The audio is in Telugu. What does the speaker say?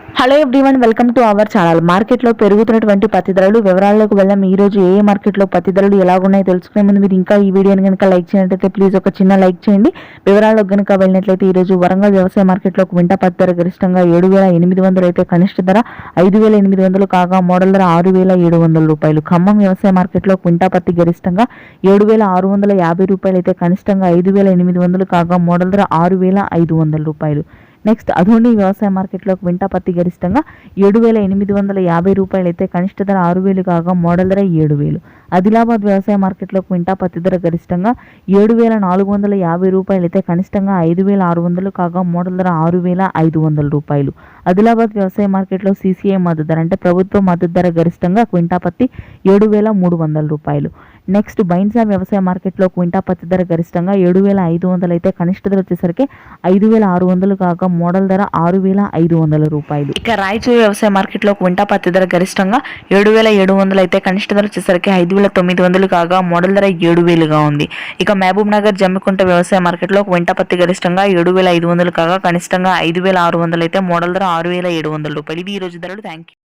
Hello everyone, welcome to our channel. మార్కెట్లో పెరుగుతున్నటువంటి పత్తి ధరలు వివరాల్లోకి వెళ్ళాం. ఈ రోజు ఏ మార్కెట్లో పత్తి ధరలు ఎలాగున్నాయో తెలుసుకునే ముందు మీరు ఇంకా ఈ వీడియోని కనుక లైక్ చేయనట్లయితే ప్లీజ్ ఒక చిన్న లైక్ చేయండి. వివరాల్లోకి కనుక వెళ్ళినట్లయితే ఈ రోజు వరంగల్ వ్యవసాయ మార్కెట్లో క్వింటా పత్తి ధర గరిష్టంగా 7,800 అయితే కనిష్ట ధర 5,800 కాగా మోడల్ ధర 6,700 రూపాయలు. ఖమ్మం వ్యవసాయ మార్కెట్లో క్వింటా పత్తి గరిష్టంగా 7,650 రూపాయలు అయితే కనిష్టంగా 5,800 కాగా మోడల్ ధర 6,500 రూపాయలు. నెక్స్ట్ అధోని వ్యవసాయ మార్కెట్లో క్వింటా పత్తి గరిష్టంగా 7,850 రూపాయలు అయితే కనిష్ట ధర 6,000 కాగా మోడల్ ధర 7,000. ఆదిలాబాద్ వ్యవసాయ మార్కెట్లో క్వింటా పత్తి ధర గరిష్టంగా 7,450 రూపాయలు అయితే కనిష్టంగా 5,600 కాగా మోడల్ ధర 6,500 రూపాయలు. ఆదిలాబాద్ వ్యవసాయ మార్కెట్లో CCI మద్దతు ధర అంటే ప్రభుత్వ మద్దతు ధర గరిష్టంగా క్వింటా పత్తి 7,300 రూపాయలు. నెక్స్ట్ బైన్సా వ్యవసాయ మార్కెట్లో క్వింటా పత్తి ధర గరిష్టంగా 7,500 అయితే కనిష్ట ధర వచ్చేసరికి 5,600 కాగా మోడల్ ధర 6,500 రూపాయలు. ఇక రాయచూరు వ్యవసాయ మార్కెట్లో క్వింటా పత్తి ధర గరిష్టంగా 7,700 అయితే కనిష్ట ధర వచ్చేసరికి 5,900 కాగా మోడల్ ధర 7,000గా ఉంది. ఇక మహబూబ్ నగర్ జమ్మికుంట వ్యవసాయ మార్కెట్లో క్వింటా పత్తి గరిష్టంగా 7,500 కాగా కనిష్టంగా 5,600 అయితే మోడల్ ధర 6,700 రూపాయలు. ఇవి ఈ రోజు ధరలు. Thank you.